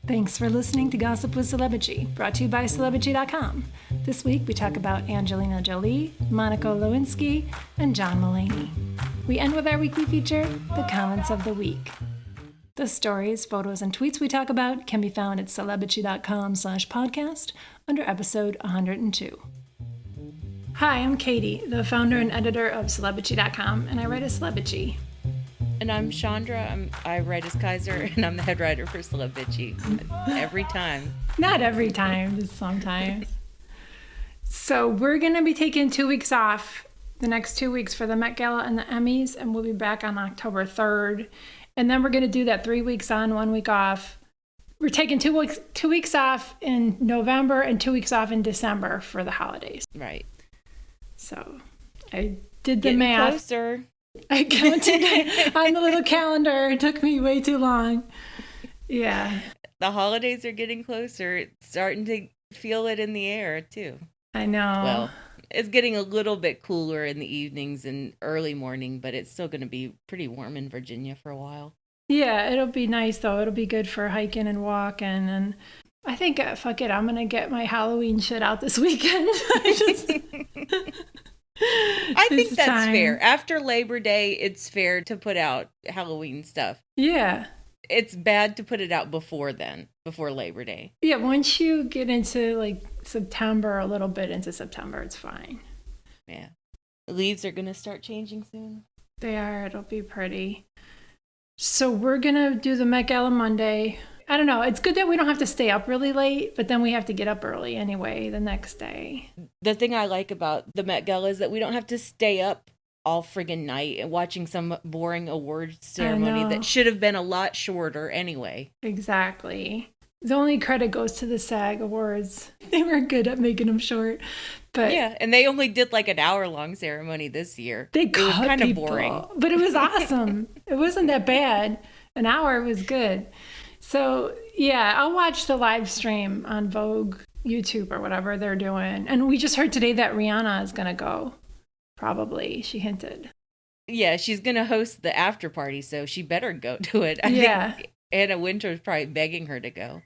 Thanks for listening to Gossip with Celebrity, brought to you by Celebrity.com. This week we talk about Angelina Jolie, Monica Lewinsky, and John Mulaney. We end with our weekly feature, The Comments of the Week. The stories, photos, and tweets we talk about can be found at Celebrity.com/podcast under episode 102. Hi, I'm Katie, the founder and editor of Celebrity.com, and I write as Celebrity. And I'm Chandra. I write as Kaiser, and I'm the head writer for Celebrity. Every time. Not every time, just sometimes. So we're going to be taking 2 weeks off, the next 2 weeks for the Met Gala and the Emmys, and we'll be back on October 3rd. And then we're going to do that 3 weeks on, 1 week off. We're taking 2 weeks off in November and 2 weeks off in December for the holidays. Right. So I did the math. Closer. I counted on the little calendar. It took me way too long. Yeah. The holidays are getting closer. It's starting to feel it in the air, too. I know. Well, it's getting a little bit cooler in the evenings and early morning, but it's still going to be pretty warm in Virginia for a while. Yeah, it'll be nice, though. It'll be good for hiking and walking. And I think, fuck it, I'm going to get my Halloween shit out this weekend. I think that's fair. After Labor Day, it's fair to put out Halloween stuff. Yeah. It's bad to put it out before Labor Day. Yeah, once you get into like September, a little bit into September, it's fine. Yeah. The leaves are going to start changing soon. They are. It'll be pretty. So we're going to do the Met Gala Monday. I don't know. It's good that we don't have to stay up really late, but then we have to get up early anyway the next day. The thing I like about the Met Gala is that we don't have to stay up all friggin' night and watching some boring awards ceremony that should have been a lot shorter anyway. Exactly. The only credit goes to the SAG Awards. They were good at making them short. But yeah, and they only did like an hour-long ceremony this year. It was kind of boring. But it was awesome. It wasn't that bad. An hour was good. So, yeah, I'll watch the live stream on Vogue, YouTube, or whatever they're doing. And we just heard today that Rihanna is going to go. Probably. She hinted. Yeah, she's going to host the after party, so she better go to it. I think Anna Wintour's probably begging her to go.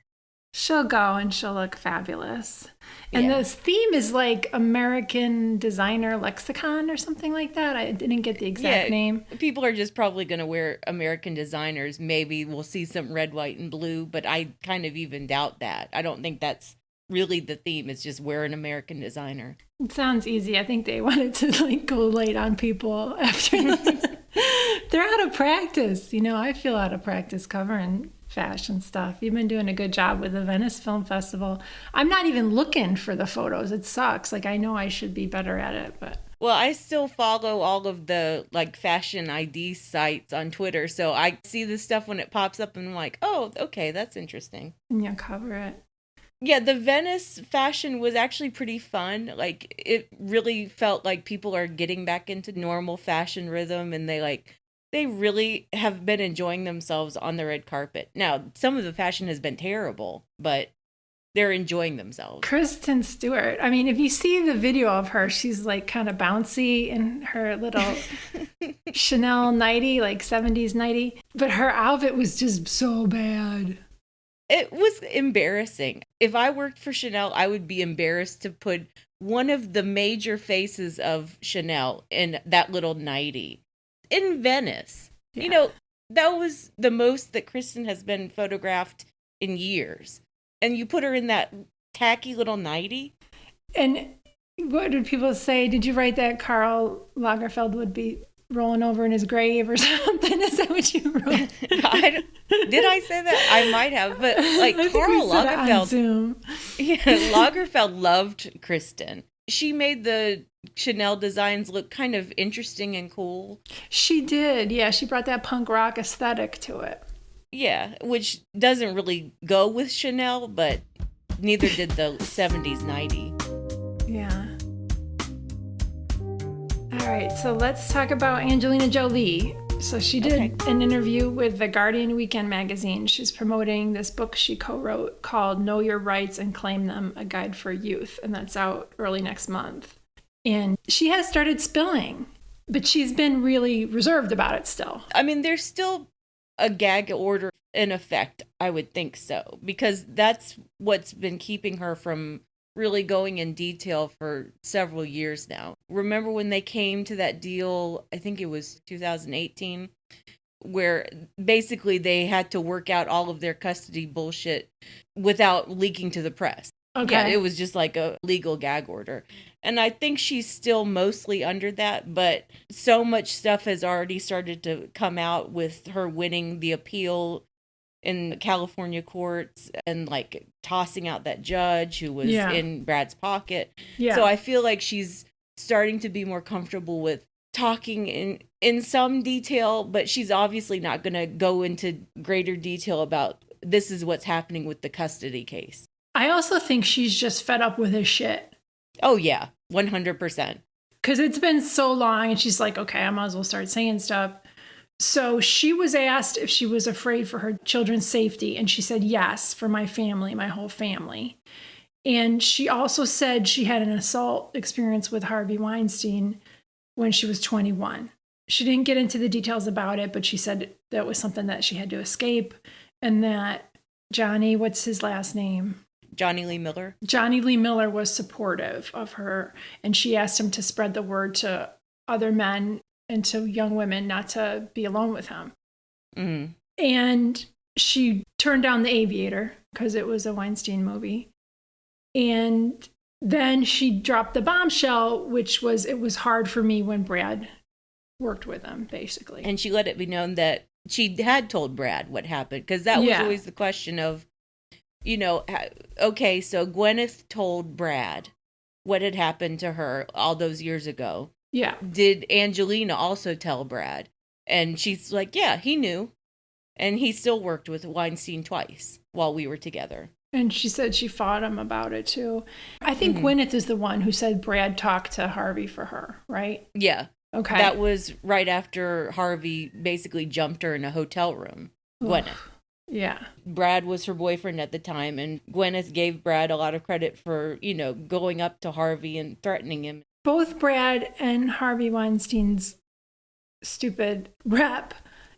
She'll go and she'll look fabulous. And this theme is like American Designer Lexicon or something like that. I didn't get the exact name. People are just probably going to wear American designers. Maybe we'll see some red, white, and blue, but I kind of even doubt that. I don't think that's really the theme. It's just wear an American designer. It sounds easy. I think they wanted to like go late on people after they're out of practice. You know, I feel out of practice covering fashion stuff. You've been doing a good job with the Venice Film Festival. I'm not even looking for the photos. It sucks. Like, I know I should be better at it, but... Well, I still follow all of the, like, fashion ID sites on Twitter, so I see this stuff when it pops up, and I'm like, oh, okay, that's interesting. And you cover it. Yeah, the Venice fashion was actually pretty fun. Like, it really felt like people are getting back into normal fashion rhythm, and they really have been enjoying themselves on the red carpet. Now, some of the fashion has been terrible, but they're enjoying themselves. Kristen Stewart. I mean, if you see the video of her, she's like kind of bouncy in her little Chanel nightie, like 70s nightie. But her outfit was just so bad. It was embarrassing. If I worked for Chanel, I would be embarrassed to put one of the major faces of Chanel in that little nightie. In Venice. Yeah. You know, that was the most that Kristen has been photographed in years. And you put her in that tacky little nightie. And what did people say? Did you write that Karl Lagerfeld would be rolling over in his grave or something? Is that what you wrote? Did I say that? I might have. But like Karl Lagerfeld. Yeah, Lagerfeld loved Kristen. She made the Chanel designs look kind of interesting and cool. She did. Yeah, she brought that punk rock aesthetic to it. Yeah, which doesn't really go with Chanel, but neither did the 70s nightie. Yeah. All right, so let's talk about Angelina Jolie. So she did an interview with The Guardian Weekend magazine. She's promoting this book she co-wrote called Know Your Rights and Claim Them, A Guide for Youth. And that's out early next month. And she has started spilling, but she's been really reserved about it still. I mean, there's still a gag order in effect, I would think so, because that's what's been keeping her from really going in detail for several years now. Remember when they came to that deal, I think it was 2018, where basically they had to work out all of their custody bullshit without leaking to the press. Okay. Yeah, it was just like a legal gag order. And I think she's still mostly under that, but so much stuff has already started to come out with her winning the appeal in California courts and like tossing out that judge who was in Brad's pocket. Yeah. So I feel like she's starting to be more comfortable with talking in some detail, but she's obviously not going to go into greater detail about this is what's happening with the custody case. I also think she's just fed up with his shit. Oh, yeah, 100%. Because it's been so long, and she's like, okay, I might as well start saying stuff. So she was asked if she was afraid for her children's safety, and she said, yes, for my family, my whole family. And she also said she had an assault experience with Harvey Weinstein when she was 21. She didn't get into the details about it, but she said that was something that she had to escape, and that Johnny, what's his last name? Johnny Lee Miller. Johnny Lee Miller was supportive of her, and she asked him to spread the word to other men and to young women not to be alone with him. Mm-hmm. And she turned down The Aviator because it was a Weinstein movie. And then she dropped the bombshell, which was, it was hard for me when Brad worked with him, basically. And she let it be known that she had told Brad what happened, because that was always the question of, you know, okay, so Gwyneth told Brad what had happened to her all those years ago. Yeah. Did Angelina also tell Brad? And she's like, yeah, he knew. And he still worked with Weinstein twice while we were together. And she said she fought him about it, too. I think Gwyneth is the one who said Brad talked to Harvey for her, right? Yeah. Okay. That was right after Harvey basically jumped her in a hotel room. Gwyneth. Yeah. Brad was her boyfriend at the time, and Gwyneth gave Brad a lot of credit for, you know, going up to Harvey and threatening him. Both Brad and Harvey Weinstein's stupid rep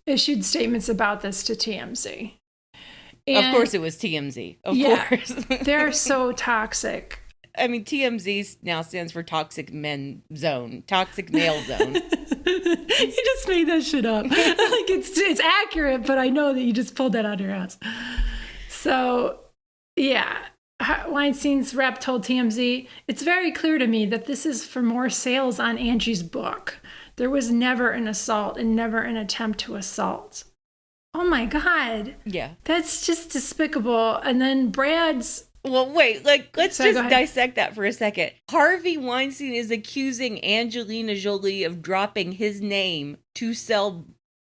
issued statements about this to TMZ. And of course it was TMZ. Of course. They're so toxic. I mean, TMZ now stands for Toxic Men Zone. Toxic Male Zone. You just made that shit up. Like it's accurate, but I know that you just pulled that out of your ass. So, yeah. Weinstein's rep told TMZ, it's very clear to me that this is for more sales on Angie's book. There was never an assault and never an attempt to assault. Oh my God. Yeah. That's just despicable. And then Brad's... Well, wait, let's just dissect that for a second. Harvey Weinstein is accusing Angelina Jolie of dropping his name to sell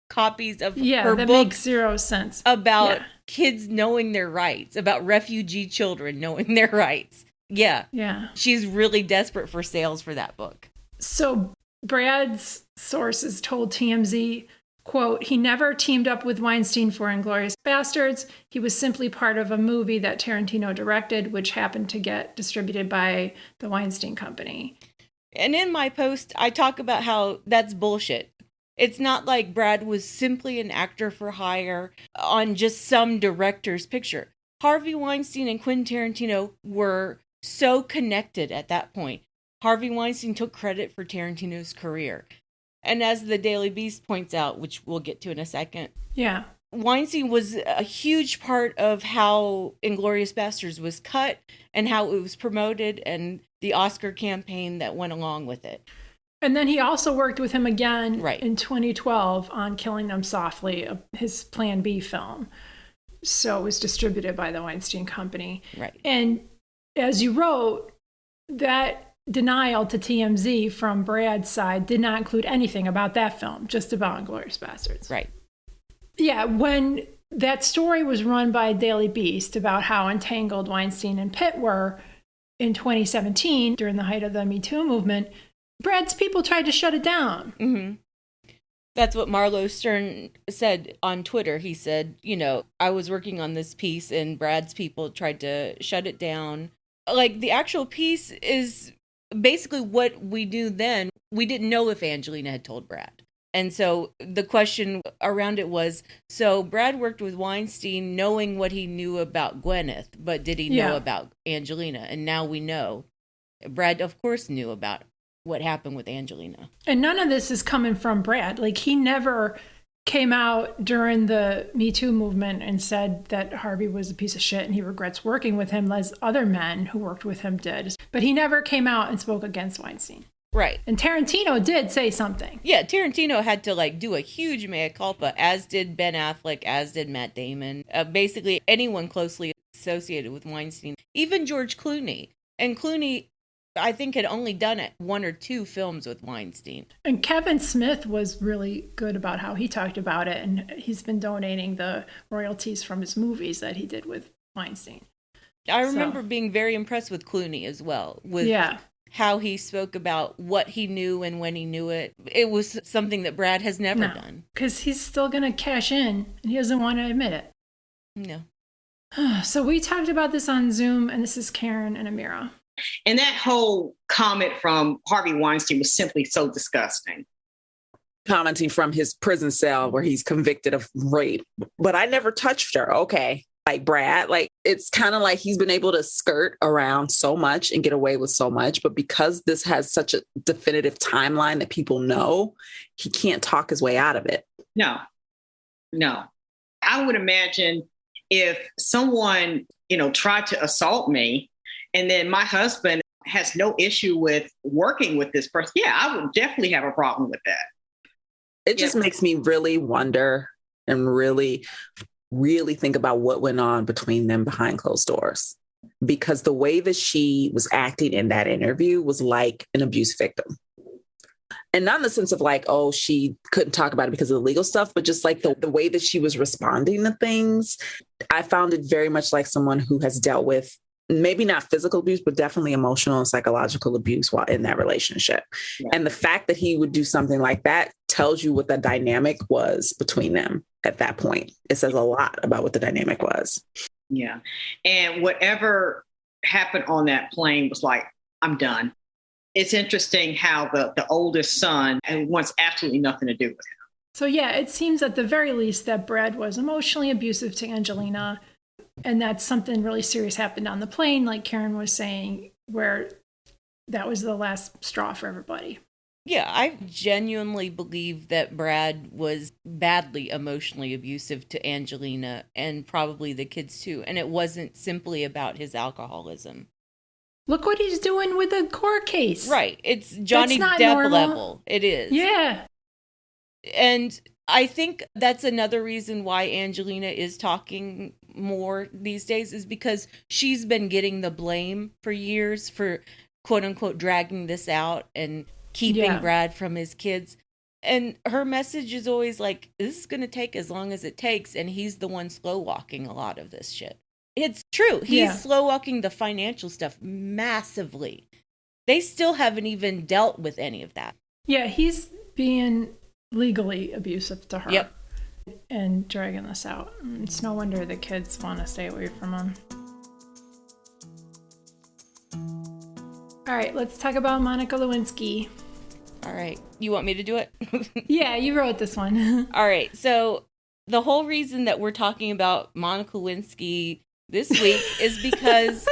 copies of her that books. Makes zero sense. About kids knowing their rights, about refugee children knowing their rights. Yeah. Yeah. She's really desperate for sales for that book. So Brad's sources told TMZ, quote, he never teamed up with Weinstein for Inglourious Basterds. He was simply part of a movie that Tarantino directed, which happened to get distributed by the Weinstein Company. And in my post, I talk about how that's bullshit. It's not like Brad was simply an actor for hire on just some director's picture. Harvey Weinstein and Quentin Tarantino were so connected at that point. Harvey Weinstein took credit for Tarantino's career. And as the Daily Beast points out, which we'll get to in a second, Weinstein was a huge part of how Inglourious Basterds was cut and how it was promoted and the Oscar campaign that went along with it. And then he also worked with him again in 2012 on Killing Them Softly, his Plan B film. So it was distributed by the Weinstein Company. Right. And as you wrote, that denial to TMZ from Brad's side did not include anything about that film, just about Inglourious Basterds. Right. Yeah, when that story was run by Daily Beast about how entangled Weinstein and Pitt were in 2017 during the height of the Me Too movement, Brad's people tried to shut it down. Mm-hmm. That's what Marlo Stern said on Twitter. He said, you know, I was working on this piece and Brad's people tried to shut it down. Like, the actual piece is basically what we knew then. We didn't know if Angelina had told Brad. And so the question around it was, so Brad worked with Weinstein knowing what he knew about Gwyneth, but did he know about Angelina? And now we know. Brad, of course, knew about what happened with Angelina. And none of this is coming from Brad. Like, he never came out during the Me Too movement and said that Harvey was a piece of shit and he regrets working with him as other men who worked with him did. But he never came out and spoke against Weinstein. Right. And Tarantino did say something. Yeah, Tarantino had to like do a huge mea culpa, as did Ben Affleck, as did Matt Damon. Basically, anyone closely associated with Weinstein, even George Clooney. And Clooney, I think, had only done 1 or 2 films with Weinstein. And Kevin Smith was really good about how he talked about it. And he's been donating the royalties from his movies that he did with Weinstein. I remember being very impressed with Clooney as well. With how he spoke about what he knew and when he knew it. It was something that Brad has never done. Because he's still going to cash in and he doesn't want to admit it. No. So we talked about this on Zoom, and this is Karen and Amira. And that whole comment from Harvey Weinstein was simply so disgusting. Commenting from his prison cell where he's convicted of rape. But I never touched her. Okay. Like Brad, like it's kind of like he's been able to skirt around so much and get away with so much. But because this has such a definitive timeline that people know, he can't talk his way out of it. No. I would imagine if someone, tried to assault me and then my husband has no issue with working with this person, I would definitely have a problem with that. It just makes me really wonder and really think about what went on between them behind closed doors. Because the way that she was acting in that interview was like an abuse victim. And not in the sense of like, oh, she couldn't talk about it because of the legal stuff, but just like the way that she was responding to things. I found it very much like someone who has dealt with maybe not physical abuse, but definitely emotional and psychological abuse while in that relationship. Yeah. And the fact that he would do something like that tells you what the dynamic was between them at that point. It says a lot about what the dynamic was. Yeah. And whatever happened on that plane was like, I'm done. It's interesting how the oldest son wants absolutely nothing to do with him. So yeah, it seems at the very least that Brad was emotionally abusive to Angelina, and that something really serious happened on the plane, like Karen was saying, where that was the last straw for everybody. Yeah, I genuinely believe that Brad was badly emotionally abusive to Angelina and probably the kids too. And it wasn't simply about his alcoholism. Look what he's doing with the court case. Right. It's Johnny Depp normal. Level. It is. Yeah. And I think that's another reason why Angelina is talking more these days, is because she's been getting the blame for years for quote unquote dragging this out and keeping Brad from his kids. And her message is always like, this is going to take as long as it takes. And he's the one slow walking a lot of this shit. It's true. He's slow walking the financial stuff massively. They still haven't even dealt with any of that. Yeah, he's being legally abusive to her. Yep. And dragging this out. It's no wonder the kids want to stay away from him. All right, let's talk about Monica Lewinsky. All right. You want me to do it? Yeah, you wrote this one. All right. So the whole reason that we're talking about Monica Lewinsky this week is because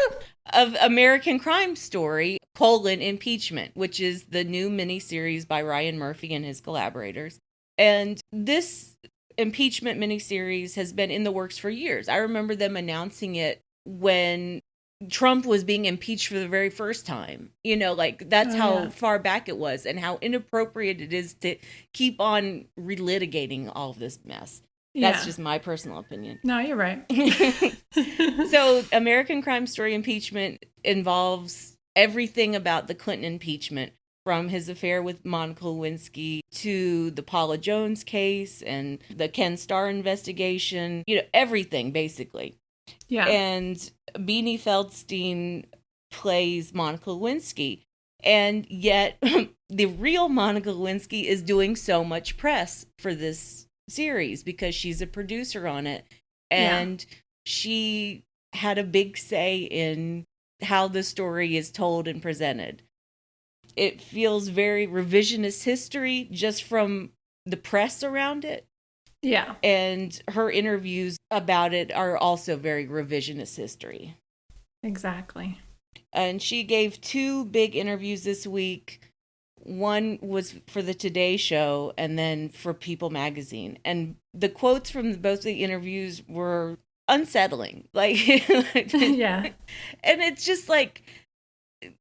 of American Crime Story, Impeachment, which is the new miniseries by Ryan Murphy and his collaborators. And this impeachment miniseries has been in the works for years. I remember them announcing it when Trump was being impeached for the very first time. That's how far back it was, and how inappropriate it is to keep on relitigating all of this mess. That's just my personal opinion. No, you're right. So American Crime Story Impeachment involves everything about the Clinton impeachment, from his affair with Monica Lewinsky to the Paula Jones case and the Ken Starr investigation, everything basically. Yeah. And Beanie Feldstein plays Monica Lewinsky. And yet the real Monica Lewinsky is doing so much press for this series because she's a producer on it. And she had a big say in how the story is told and presented. It feels very revisionist history just from the press around it. Yeah. And her interviews about it are also very revisionist history. Exactly. And she gave 2 big interviews this week. One was for the Today Show and then for People magazine. And the quotes from both the interviews were unsettling. Like, Yeah. And it's just like,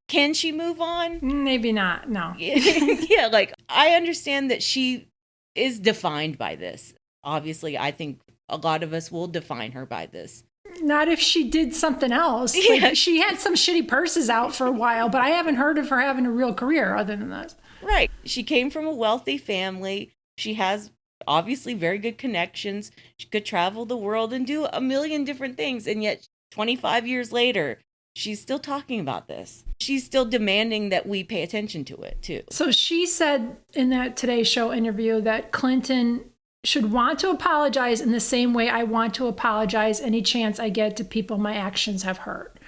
can she move on? Maybe not. No. Yeah, like, I understand that she is defined by this. Obviously, I think a lot of us will define her by this. Not if she did something else. Yeah. Like, she had some shitty purses out for a while, but I haven't heard of her having a real career other than this. Right. She came from a wealthy family. She has obviously very good connections. She could travel the world and do a million different things. And yet 25 years later, she's still talking about this. She's still demanding that we pay attention to it, too. So she said in that Today Show interview that Clinton should want to apologize in the same way I want to apologize any chance I get to people my actions have hurt.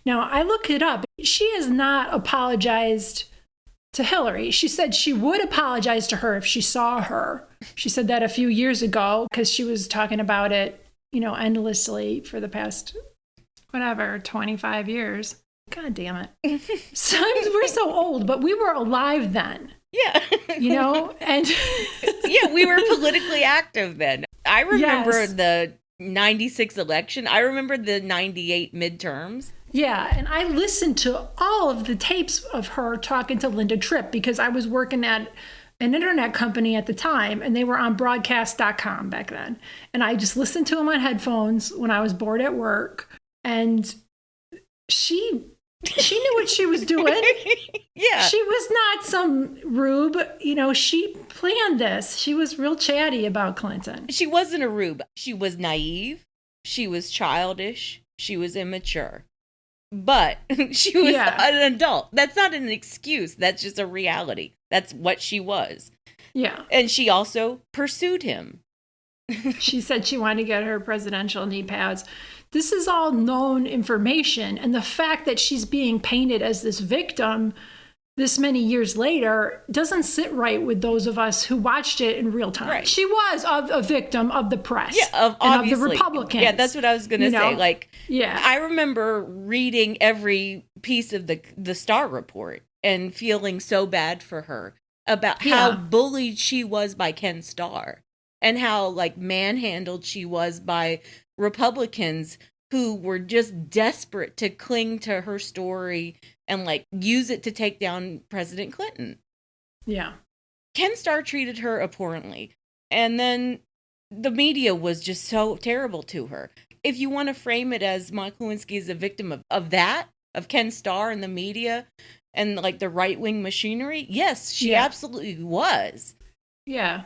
Now, I looked it up. She has not apologized to Hillary. She said she would apologize to her if she saw her. She said that a few years ago because she was talking about it, endlessly for the past, 25 years. God damn it. We're so old, but we were alive then. Yeah. And yeah, we were politically active then. I remember Yes. the 96 election. I remember the 98 midterms. yeah, and I listened to all of the tapes of her talking to Linda Tripp because I was working at an internet company at the time and they were on broadcast.com back then. And I just listened to them on headphones when I was bored at work. And she knew what she was doing. Yeah. She was not some rube. She planned this. She was real chatty about Clinton. She wasn't a rube. She was naive. She was childish. She was immature. But she was an adult. That's not an excuse. That's just a reality. That's what she was. Yeah. And she also pursued him. She said she wanted to get her presidential knee pads. This is all known information. And the fact that she's being painted as this victim this many years later doesn't sit right with those of us who watched it in real time. Right. She was a victim of the press Yeah, and of the Republicans. Yeah, that's what I was going to say. Like, yeah. I remember reading every piece of the Starr Report and feeling so bad for her about how bullied she was by Ken Starr and how manhandled she was by Republicans who were just desperate to cling to her story and use it to take down President Clinton. Yeah. Ken Starr treated her abhorrently. And then the media was just so terrible to her. If you want to frame it as Monica Lewinsky is a victim of Ken Starr and the media and the right-wing machinery, yes, she absolutely was. Yeah.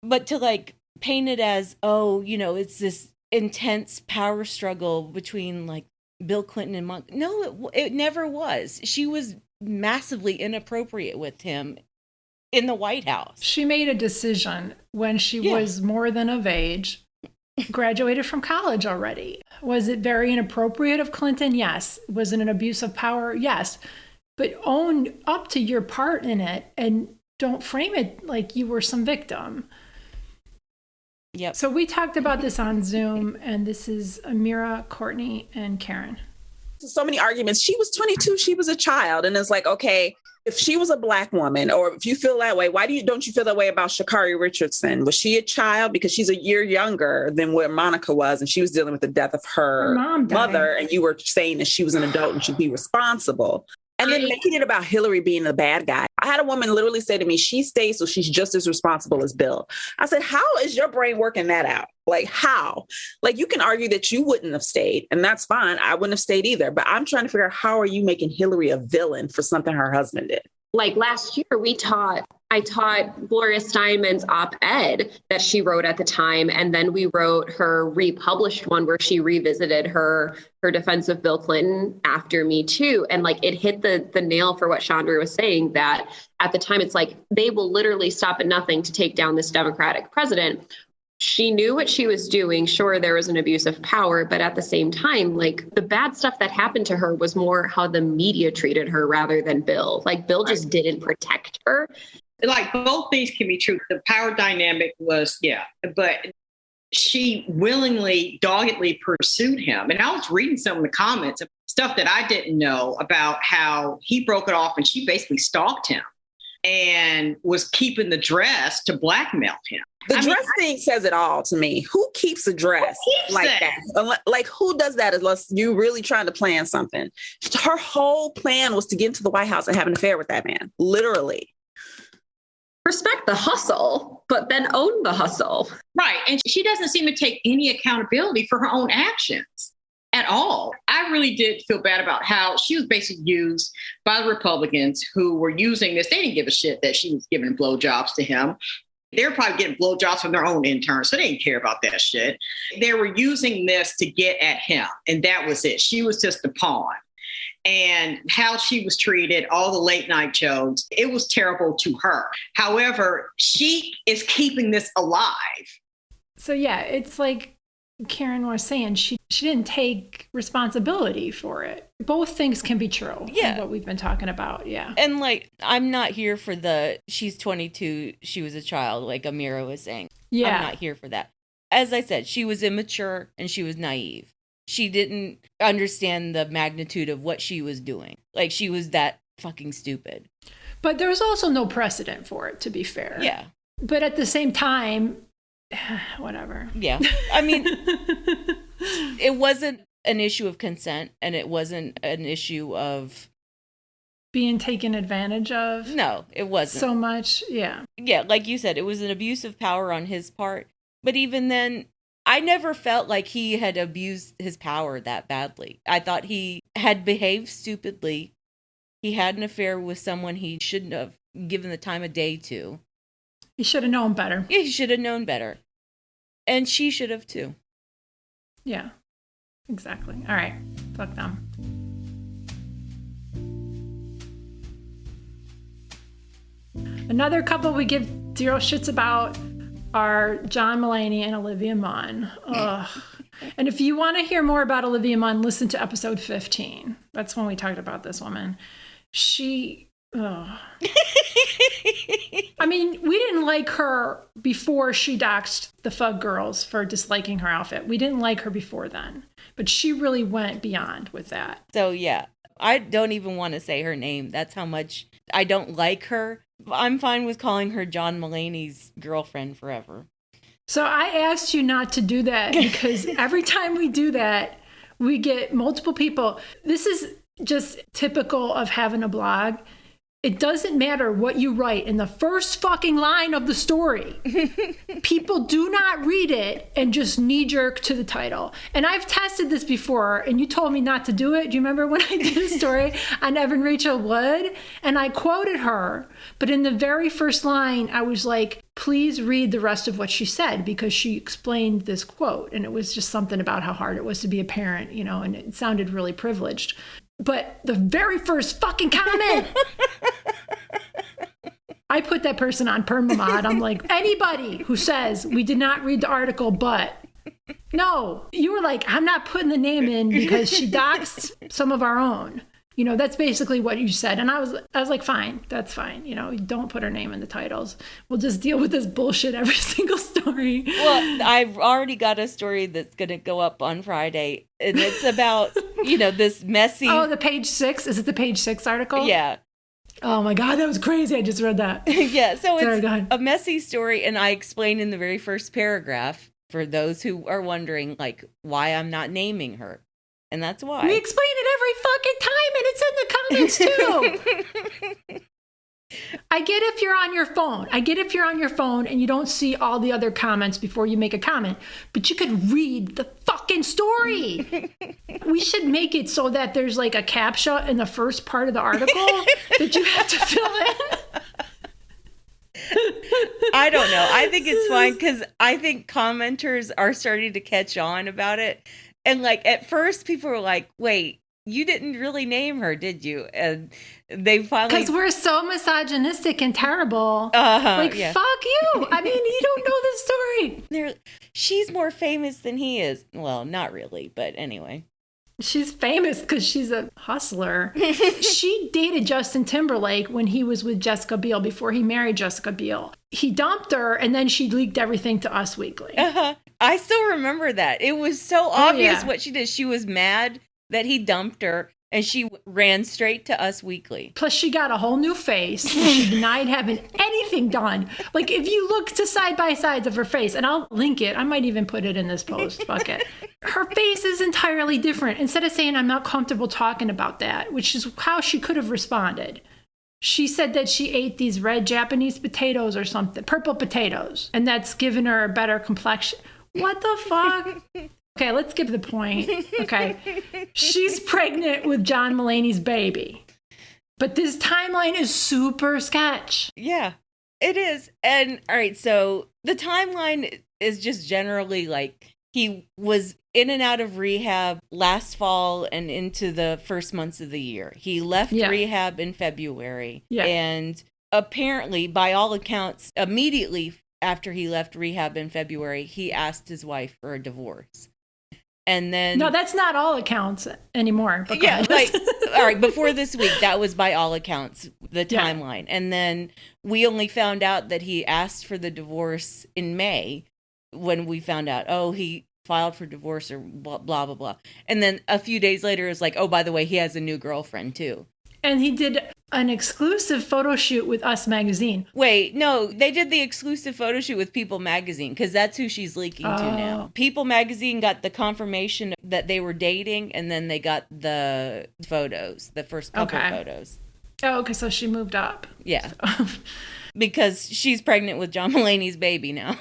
But to paint it as, it's this intense power struggle between Bill Clinton and Monica. No, it never was. She was massively inappropriate with him in the White House. She made a decision when she was more than of age, graduated from college already. Was it very inappropriate of Clinton? Yes. Was it an abuse of power? Yes. But own up to your part in it and don't frame it like you were some victim. Yep. So we talked about this on Zoom, and this is Amira, Courtney, and Karen. So many arguments. She was 22. She was a child. And it's okay, if she was a Black woman, or if you feel that way, why don't you feel that way about Sha'Carri Richardson? Was she a child? Because she's a year younger than what Monica was, and she was dealing with the death of her mother, and you were saying that she was an adult and should be responsible. And then making it about Hillary being the bad guy. I had a woman literally say to me, she stays, so she's just as responsible as Bill. I said, how is your brain working that out? How? You can argue that you wouldn't have stayed, and that's fine. I wouldn't have stayed either. But I'm trying to figure out, how are you making Hillary a villain for something her husband did? Last year, I taught Gloria Steinemann's op-ed that she wrote at the time. And then we wrote her republished one where she revisited her defense of Bill Clinton after Me Too. And it hit the nail for what Chandra was saying, that at the time, it's they will literally stop at nothing to take down this Democratic president. She knew what she was doing. Sure, there was an abuse of power, but at the same time, the bad stuff that happened to her was more how the media treated her rather than Bill. Bill just didn't protect her. Like, both things can be true. The power dynamic was, but she willingly, doggedly pursued him. And I was reading some of the comments of stuff that I didn't know about how he broke it off and she basically stalked him and was keeping the dress to blackmail him. The dress thing says it all to me. Who keeps a dress like that? Like, who does that unless you're really trying to plan something? Her whole plan was to get into the White House and have an affair with that man, literally. Respect the hustle, but then own the hustle. Right. And she doesn't seem to take any accountability for her own actions at all. I really did feel bad about how she was basically used by the Republicans who were using this. They didn't give a shit that she was giving blowjobs to him. They were probably getting blowjobs from their own interns, so they didn't care about that shit. They were using this to get at him, and that was it. She was just a pawn. And how she was treated, all the late night shows, it was terrible to her. However, she is keeping this alive. So yeah, it's like Karen was saying, she didn't take responsibility for it. Both things can be true. Yeah. What we've been talking about. Yeah. And like, I'm not here for she's 22, she was a child, like Amira was saying. Yeah. I'm not here for that. As I said, she was immature and she was naive. She didn't understand the magnitude of what she was doing. Like, she was that fucking stupid. But there was also no precedent for it, to be fair. Yeah. But at the same time, whatever. Yeah. I mean, it wasn't an issue of consent, and it wasn't an issue of being taken advantage of. No, it wasn't. So much. Yeah. Yeah. Like you said, it was an abuse of power on his part. But even then, I never felt like he had abused his power that badly. I thought he had behaved stupidly. He had an affair with someone he shouldn't have given the time of day to. He should have known better. Yeah, he should have known better. And she should have too. Yeah, exactly. All right. Fuck them. Another couple we give zero shits about are John Mulaney and Olivia Munn. Ugh. And if you want to hear more about Olivia Munn, listen to episode 15. That's when we talked about this woman. I mean, we didn't like her before she doxed the Fug girls for disliking her outfit. We didn't like her before then. But she really went beyond with that. So, yeah, I don't even want to say her name. That's how much I don't like her. I'm fine with calling her John Mulaney's girlfriend forever. So I asked you not to do that because every time we do that, we get multiple people. This is just typical of having a blog. It doesn't matter what you write in the first fucking line of the story. People do not read it and just knee jerk to the title. And I've tested this before, and you told me not to do it. Do you remember when I did a story on Evan Rachel Wood? And I quoted her, but in the very first line, I was like, please read the rest of what she said, because she explained this quote. And it was just something about how hard it was to be a parent, you know, and it sounded really privileged. But the very first fucking comment, I put that person on permamod. I'm like, anybody who says we did not read the article, but no, you were like, I'm not putting the name in because she doxed some of our own. You know, that's basically what you said. And I was like, fine, that's fine. You know, don't put her name in the titles. We'll just deal with this bullshit every single story. Well, I've already got a story that's going to go up on Friday. And it's about, you know, this messy. Oh, the page 6? Is it the page 6 article? Yeah. Oh my God, that was crazy. I just read that. Yeah. So Sorry, it's a messy story. And I explained in the very first paragraph, for those who are wondering, like, why I'm not naming her. And that's why. We explain it every fucking time, and it's in the comments too. I get if you're on your phone and you don't see all the other comments before you make a comment, but you could read the fucking story. We should make it so that there's like a CAPTCHA in the first part of the article that you have to fill in. I don't know. I think it's fine because I think commenters are starting to catch on about it. And like at first people were like, wait, you didn't really name her, did you? And they finally... Because we're so misogynistic and terrible. Fuck you. I mean, you don't know the story. She's more famous than he is. Well, not really, but anyway. She's famous because she's a hustler. She dated Justin Timberlake when he was with Jessica Biel before he married Jessica Biel. He dumped her and then she leaked everything to Us Weekly. I still remember that. It was so obvious what she did. She was mad that he dumped her and she ran straight to Us Weekly. Plus, she got a whole new face. She denied having anything done. Like, if you look to side by sides of her face, and I'll link it, I might even put it in this post. Fuck it. Her face is entirely different. Instead of saying, I'm not comfortable talking about that, which is how she could have responded. She said that she ate these red Japanese potatoes or something, purple potatoes, and that's given her a better complexion. What the fuck? Okay, let's skip the point. Okay. She's pregnant with John Mulaney's baby. But this timeline is super sketch. Yeah, it is. And all right, so the timeline is just generally like he was in and out of rehab last fall and into the first months of the year. He left rehab in February. Yeah. And apparently, by all accounts, immediately after he left rehab in February, he asked his wife for a divorce. And then no, that's not all accounts anymore. Yeah, like all right, before this week, that was by all accounts the timeline. Yeah. And then we only found out that he asked for the divorce in May when we found out, oh, he filed for divorce or blah blah blah blah. And then a few days later, it's like, oh, by the way, he has a new girlfriend too. And he did an exclusive photo shoot with Us Magazine. Wait, no, they did the exclusive photo shoot with People Magazine because that's who she's leaking to now. People Magazine got the confirmation that they were dating, and then they got the photos, the first couple photos. Oh, okay, so she moved up. Yeah. Because she's pregnant with John Mulaney's baby now.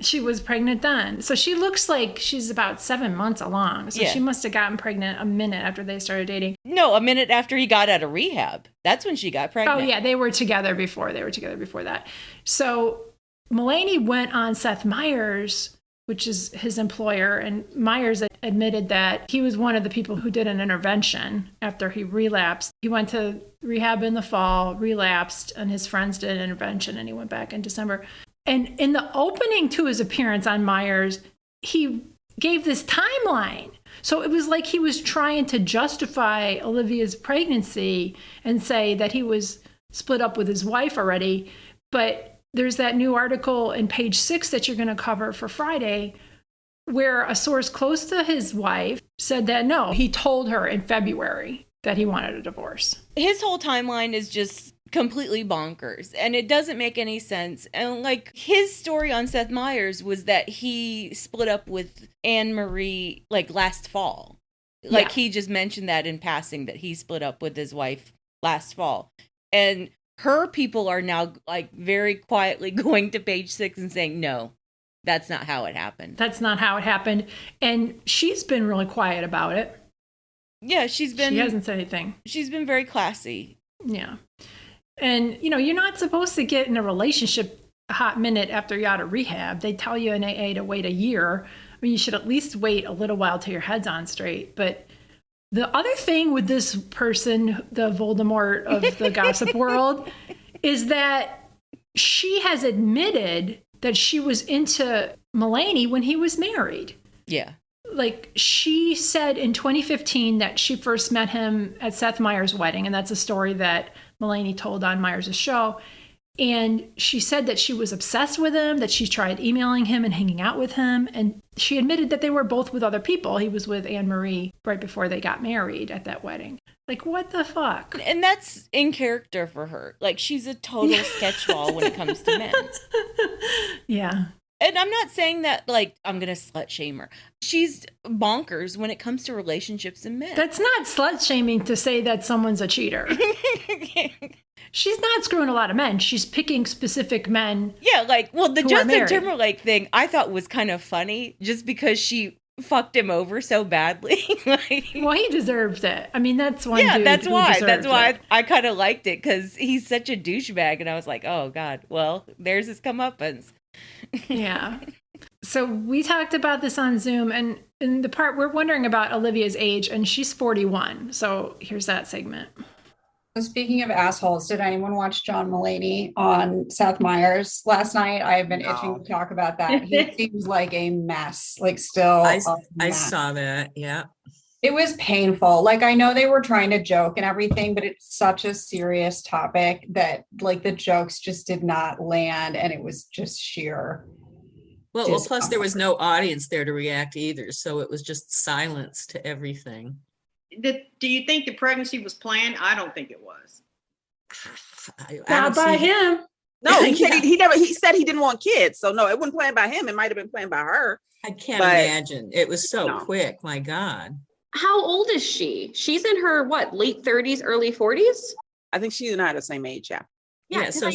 She was pregnant then. So she looks like she's about 7 months along. So she must have gotten pregnant a minute after they started dating. No, a minute after he got out of rehab. That's when she got pregnant. Oh, yeah. They were together before. That. So Mulaney went on Seth Meyers, which is his employer, and Meyers admitted that he was one of the people who did an intervention after he relapsed. He went to rehab in the fall, relapsed, and his friends did an intervention, and he went back in December. And in the opening to his appearance on Meyers, he gave this timeline. So it was like he was trying to justify Olivia's pregnancy and say that he was split up with his wife already. But there's that new article in page 6 that you're going to cover for Friday, where a source close to his wife said that no, he told her in February that he wanted a divorce. His whole timeline is just completely bonkers, and it doesn't make any sense. And like his story on Seth Meyers was that he split up with Anne Marie like last fall. Like he just mentioned that in passing, that he split up with his wife last fall. And her people are now like very quietly going to page 6 and saying, no, that's not how it happened. That's not how it happened. And she's been really quiet about it. Yeah, she hasn't said anything. She's been very classy. Yeah. And, you know, you're not supposed to get in a relationship a hot minute after you're out of rehab. They tell you in AA to wait a year. I mean, you should at least wait a little while till your head's on straight. But the other thing with this person, the Voldemort of the gossip world, is that she has admitted that she was into Mulaney when he was married. Yeah. Like, she said in 2015 that she first met him at Seth Meyers' wedding, and that's a story that Mulaney told on Meyers' show. And she said that she was obsessed with him, that she tried emailing him and hanging out with him. And she admitted that they were both with other people. He was with Anne Marie right before they got married at that wedding. Like, what the fuck? And that's in character for her. Like, she's a total sketchball when it comes to men. Yeah. And I'm not saying that, like, I'm going to slut shame her. She's bonkers when it comes to relationships and men. That's not slut shaming to say that someone's a cheater. She's not screwing a lot of men. She's picking specific men. Yeah, like, well, the Justin Timberlake thing I thought was kind of funny just because she fucked him over so badly. Like, well, he deserved it. I mean, that's one dude that's who why. deserved That's why it. I kind of liked it, because he's such a douchebag. And I was like, oh, God, well, there's his comeuppance. Yeah. So we talked about this on Zoom, and in the part we're wondering about Olivia's age, and she's 41. So here's that segment. Speaking of assholes, did anyone watch John Mulaney on Seth Meyers last night? I have been itching to talk about that. He seems like a mess, like still. I saw that. Yeah. It was painful. Like, I know they were trying to joke and everything, but it's such a serious topic that like the jokes just did not land, and it was just sheer. Well, plus there was no audience there to react either, so it was just silence to everything. Do you think the pregnancy was planned? I don't think it was. Not by him. No, he said he didn't want kids. So no, it wasn't planned by him. It might have been planned by her. I can't imagine. It was so quick. My God. How old is she? She's in her, late 30s, early 40s? I think she and I are the same age, yeah. Yeah, so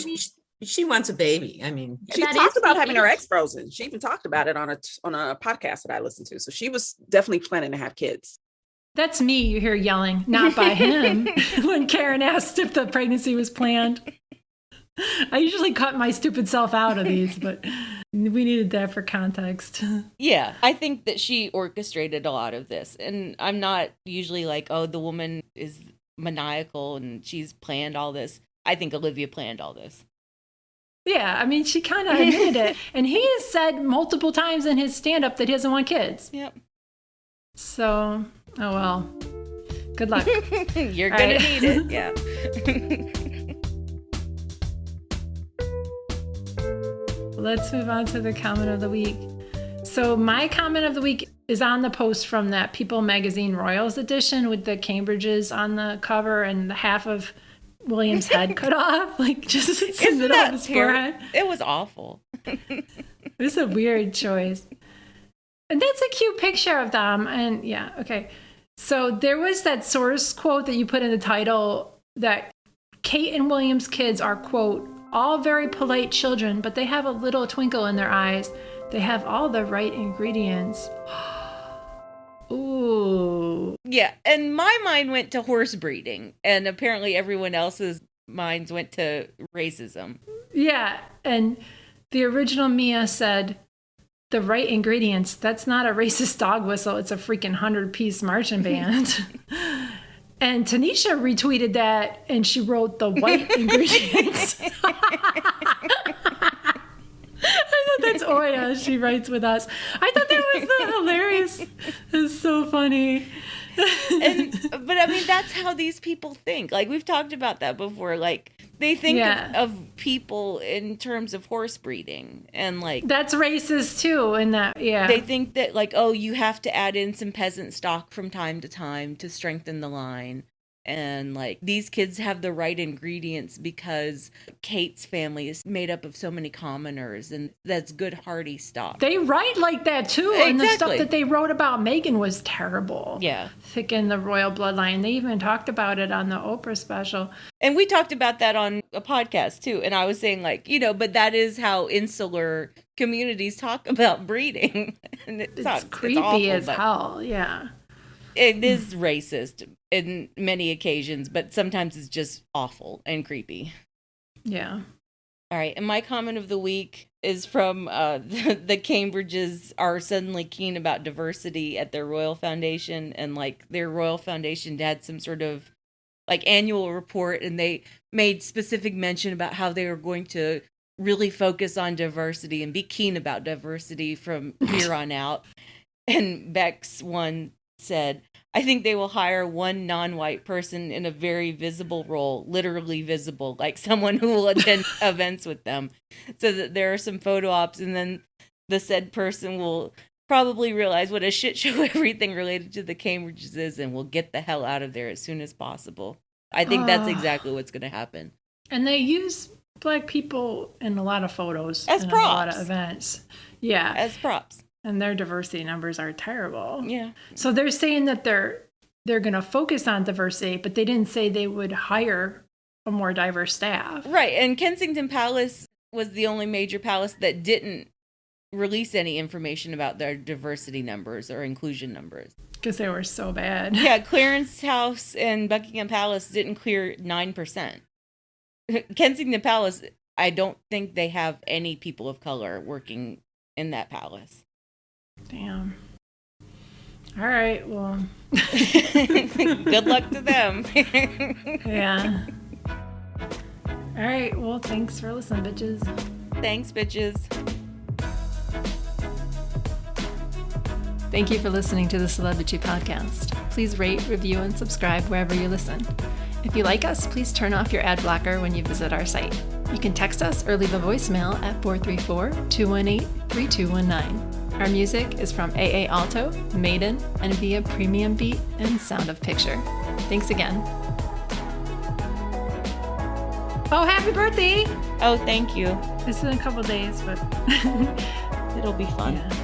she wants a baby. I mean, she talked about having her eggs frozen. She even talked about it on a podcast that I listened to. So she was definitely planning to have kids. That's me you hear yelling, not by him, when Karen asked if the pregnancy was planned. I usually cut my stupid self out of these, but we needed that for context. Yeah, I think that she orchestrated a lot of this. And I'm not usually like, oh, the woman is maniacal and she's planned all this. I think Olivia planned all this. Yeah, I mean, she kind of admitted it. And he has said multiple times in his stand-up that he doesn't want kids. Yep. So, oh well. Good luck. You're going to need it, yeah. Let's move on to the comment of the week. So my comment of the week is on the post from that People Magazine Royals edition with the Cambridges on the cover and half of William's head cut off, like just in the middle of his forehead. It was awful. It was a weird choice. And that's a cute picture of them. And yeah, okay. So there was that source quote that you put in the title that Kate and William's kids are, quote, all very polite children, but they have a little twinkle in their eyes. They have all the right ingredients. Ooh. Yeah, and my mind went to horse breeding, and apparently everyone else's minds went to racism. Yeah, and the original Mia said, the right ingredients, that's not a racist dog whistle, it's a freaking 100-piece marching band. And Tanisha retweeted that, and she wrote the white ingredients. I thought that's Oya. She writes with us. I thought that was hilarious. It's so funny. But I mean, that's how these people think. Like, we've talked about that before. Like, they think of people in terms of horse breeding, and like that's racist too. And that, yeah, they think that like, oh, you have to add in some peasant stock from time to time to strengthen the line. And like, these kids have the right ingredients because Kate's family is made up of so many commoners, and that's good hearty stock. They write like that too. Exactly. And the stuff that they wrote about Meghan was terrible. Yeah. Thicken the royal bloodline. They even talked about it on the Oprah special. And we talked about that on a podcast too. And I was saying like, but that is how insular communities talk about breeding. And it's creepy as hell. Yeah. It is racist in many occasions, but sometimes it's just awful and creepy. Yeah. All right. And my comment of the week is from the Cambridges are suddenly keen about diversity at their Royal Foundation. And like their Royal Foundation had some sort of like annual report, and they made specific mention about how they were going to really focus on diversity and be keen about diversity from here on out. And Beck's one said, I think they will hire one non-white person in a very visible role, literally visible, like someone who will attend events with them, so that there are some photo ops, and then the said person will probably realize what a shit show everything related to the Cambridges is, and will get the hell out of there as soon as possible. I think that's exactly what's going to happen. And they use Black people in a lot of photos as and props. A lot of events. Yeah. As props. And their diversity numbers are terrible. Yeah. So they're saying that they're going to focus on diversity, but they didn't say they would hire a more diverse staff. Right. And Kensington Palace was the only major palace that didn't release any information about their diversity numbers or inclusion numbers. Because they were so bad. Yeah. Clarence House and Buckingham Palace didn't clear 9%. Kensington Palace, I don't think they have any people of color working in that palace. Damn. All right, well. Good luck to them. Yeah. All right, well, thanks for listening, bitches. Thanks, bitches. Thank you for listening to the Celebrity Podcast. Please rate, review, and subscribe wherever you listen. If you like us, please turn off your ad blocker when you visit our site. You can text us or leave a voicemail at 434-218-3219. Our music is from AA Alto, Maiden, and via Premium Beat and Sound of Picture. Thanks again. Oh, happy birthday! Oh, thank you. It's in a couple days, but It'll be fun. Yeah.